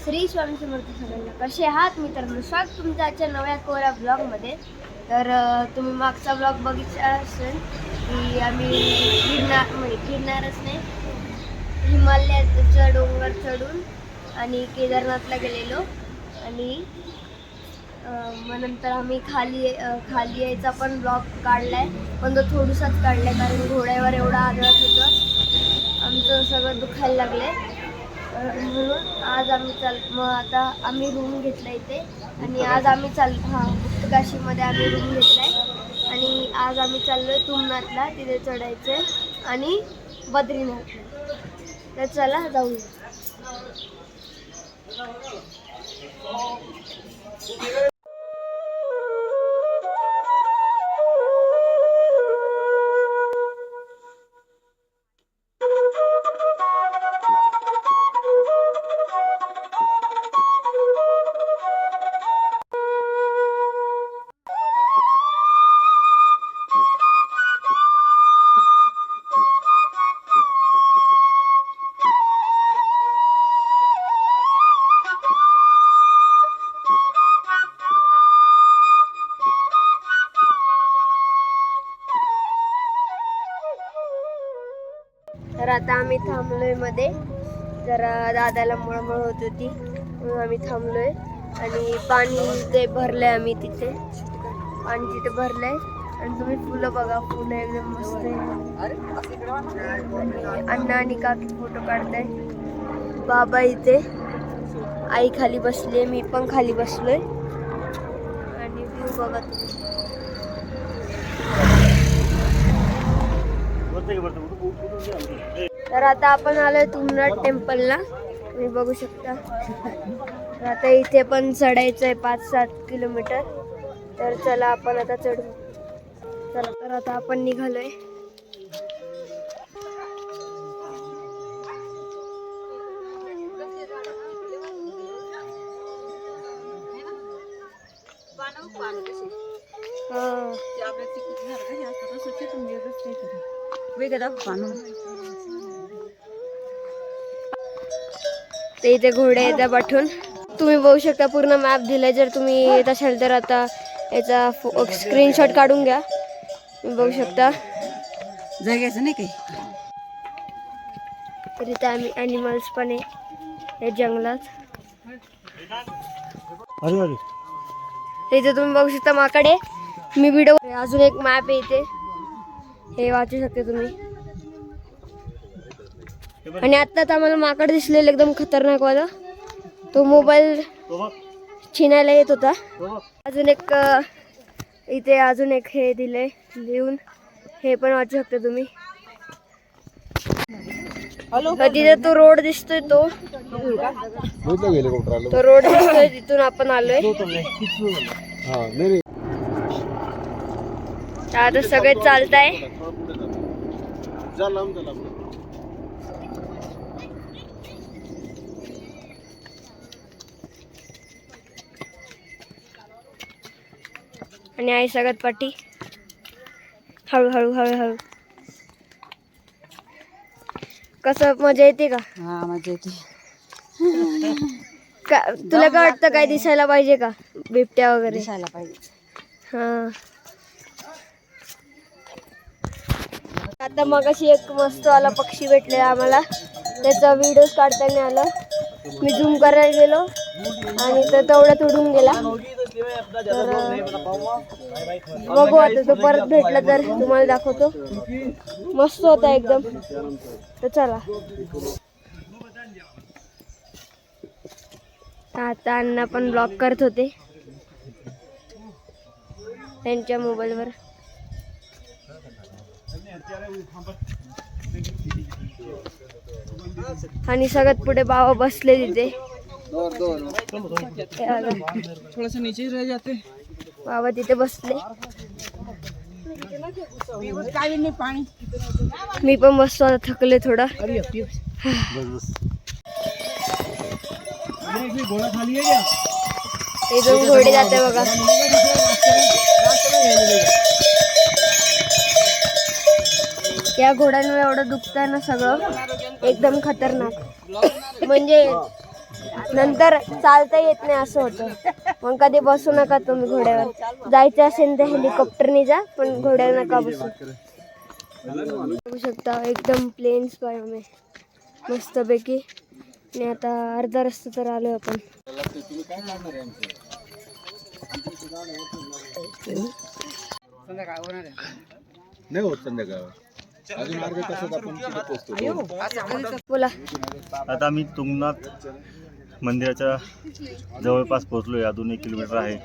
श्री स्वामी समर्थ सगळ्यांना. कसे आहात मित्रांनो? स्वागत तुमच्या आजच्या नव्या कोरा ब्लॉगमध्ये. तर तुम्ही मागचा ब्लॉग बघितला असेल की आम्ही गिरणारच नाही, हिमालयाचा डोंगर चढून आणि केदारनाथला गेलेलो. आणि मग नंतर आम्ही खाली यायचा पण ब्लॉग काढलाय, पण तो थोडासाच काढलाय कारण घोड्यावर एवढा आदळत होतं, आमचं सगळं दुखायला लागले. म्हणून आज आम्ही मग आता आम्ही रूम घेतला इथे आणि आज आम्ही गुप्तकाशीमध्ये आम्ही रूम घेतलाय आणि आज आम्ही चाललोय तुंगनाथला, तिथे चढायचंय आणि बद्रीनाथला. तर चला जाऊया. तर आता आम्ही थांबलोय मध्ये, जरा दादाला मळमळ होत होती म्हणून आम्ही थांबलोय. आणि पाणी ते भरलंय, आम्ही तिथे पाणी तिथे भरलंय. आणि तुम्ही फुलं बघा, फुलं एकदम मस्त आहे. अण्णा आणि काकी फोटो काढताय. बाबा इथे, आई खाली बसली, मी पण खाली बसलोय. आणि व्ह्यू बघा तुम्ही. तर आता आपण आलोय तुंगनाथ टेम्पलला, तुम्ही बघू शकता. तर आता इथे पण चढायचं आहे 5-7 किलोमीटर. तर चला आपण आता चढू. चला, तर आता आपण निघालोय. ते इथे घोडे येतात पाठवून, तुम्ही बघू शकता. पूर्ण मॅप दिलाय. जर तुम्ही येत असाल तर आता याचा स्क्रीनशॉट काढून घ्या. तुम्ही बघू शकता जागायचं नाही काही. तर इथे आम्ही ॲनिमल्स पण आहे या जंगलात. इथे तुम्ही बघू शकता माकडे. मी व्हिडिओ अजून एक मॅप आहे इथे, हे वाचू शकता तुम्ही. आणि आत्ताच आम्हाला माकड दिसलेलं एकदम खतरनाक वाला, तो मोबाईल छिनायला येत होता. अजून एक इथे अजून एक हे दिलंय लिहून, हे पण वाचू शकता तुम्ही. तिथे तो रोड दिसतोय, तो रोड दिसतोय, तिथून आपण आलोय. आता सगळे चालताय. आणि आई सगळ्यात पाठी, हळूहळू हळूहळू. कसं मजा येते का? हा, मजा येते. तुला काय वाटतं, काय दिसायला पाहिजे का बिबट्या वगैरे? दिसायला पाहिजे. हा. आता मग अशी एक मस्त वाला पक्षी भेटलेला आम्हाला, त्याचा व्हिडिओ काढता नाही आला. मी झूम करायला गेलो आणि तो तेवढ्यात उडून गेला. तर बघू आता, तो परत भेटला तर तुम्हाला दाखवतो. मस्त होता एकदम. तर चला, आता अण्णा पण ब्लॉग करत होते त्यांच्या मोबाईलवर. आणि सगळ्यात पुढे बाबा बसले तिथे. थोडस नीचे रह जाते. बाबा तिथे बसले. मी पण बसतो आता, थकले थोडा. हे दोन घोडे जाते बघा. या घोड्यांवर एवढं दुखतंय ना सगळं, एकदम खतरनाक. म्हणजे नंतर चालता येत नाही असं होतं. मग कधी बसू नका तुम्ही घोड्यावर. जायचं असेल तर हेलिकॉप्टरने जा, पण घोड्यावर नका बसू. बघू शकता एकदम प्लेन बायोम आहे मस्तपैकी. आणि आता अर्धा रस्ता तर आलोय आपण. नाही होत संध्याकाळ अजून अर्धा तासात आपण तिथे पोहोचतो. बोला. आता आम्ही तुंगनाथ मंदिराच्या जवळपास पोहोचलो आहे. अजून 1 किलोमीटर आहे.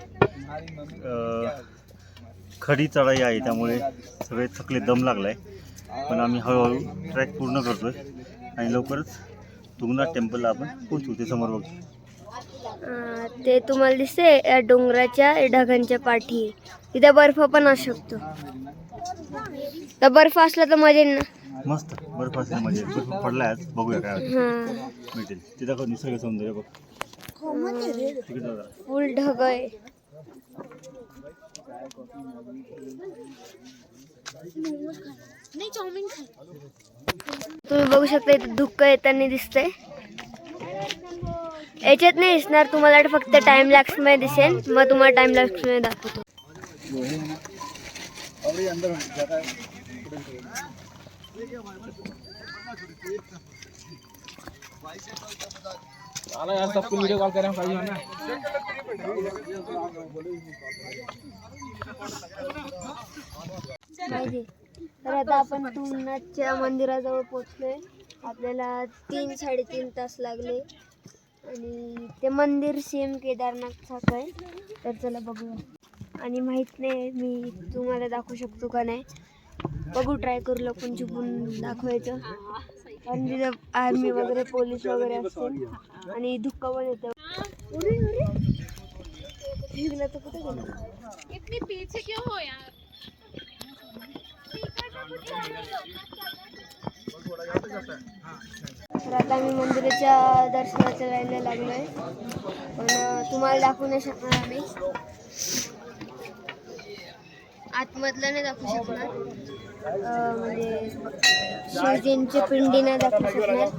खडी चढाई आहे, त्यामुळे सगळे थकले, दम लागला आहे. पण आम्ही हळूहळू ट्रॅक पूर्ण करतो आहे आणि लवकरच तुंगनाथ टेम्पलला आपण पोहोचू. ते समोर बघू. ते तुम्हाला दिसते या डोंगराच्या ढगांच्या पाठी. तिथे बर्फ पण असू शकतो. तर बर्फ असला तर मजा येईल ना. मस्त बर्फ असल्या म्हणजे बर्फ पडलाय आज. बघूया काय होतं. हा भेटेल तिथं निसर्ग सौंदर्य बघ. तिकडे जाऊ जरा. फुल ढग आहे. तुम्ही बघू शकता इथे धुक्क येताना दिसतंय. याच्यात नाही दिसणार तुम्हाला, फक्त टाइम लॅप्स मध्ये दिसेल. मग तुम्हाला टाइम लॅप्स मध्ये दाखवतो. माहिती. तर आता आपण तुंगनाथच्या मंदिराजवळ पोहोचलोय. आपल्याला 3-3.5 तास लागले आणि ते मंदिर सेम केदारनाथसारखं आहे. तर चला बघूया. आणि माहीत नाही मी तुम्हाला दाखवू शकतो का नाही. बघू, ट्राय करू. लपून छुपून दाखवायचं. कारण तिथं आर्मी वगैरे, पोलीस वगैरे असते आणि धुक्क पण येतं. तर कुठे गेलं? इतनी पीछे क्यों हो यार? तर आता आम्ही मंदिराच्या दर्शनाच्या लाईनला लागलोय. पण तुम्हाला दाखवू नाही शकणार आम्ही. आतमधलं नाही दाखवू शकणार. म्हणजे शिवजींची पिंडी नाही दाखवू शकणार.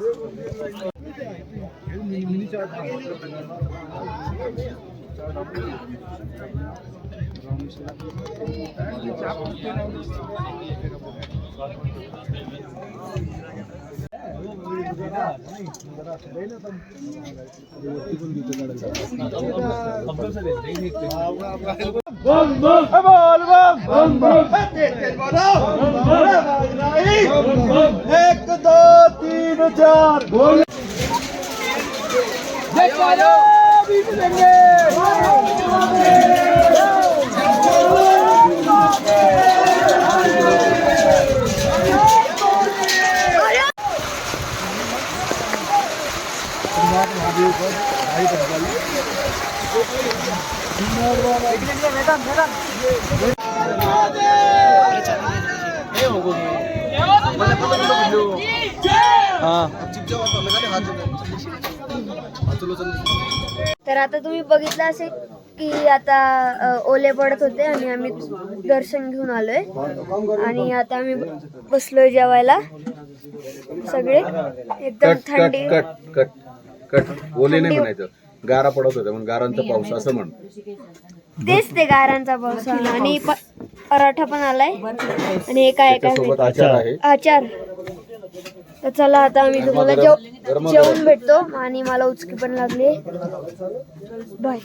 तर आता तुम्ही बघितलं असेल की आता ओले पडत होते आणि आम्ही दर्शन घेऊन आलोय. आणि आता आम्ही बसलोय जेवायला. सगळे एकदम थंडी. ओले नाही म्हणायचं, गारा पडत होत्या म्हणून गारांचा पाऊस असं म्हण. तेच ते गारांचा पाऊस. आणि पराठा पण आलाय. आणि हे काय सोबत आचार आहे. आचार. तर चला आता आम्ही तुम्हाला जेवून भेटतो. आणि मला उचकी पण लागली. बाय.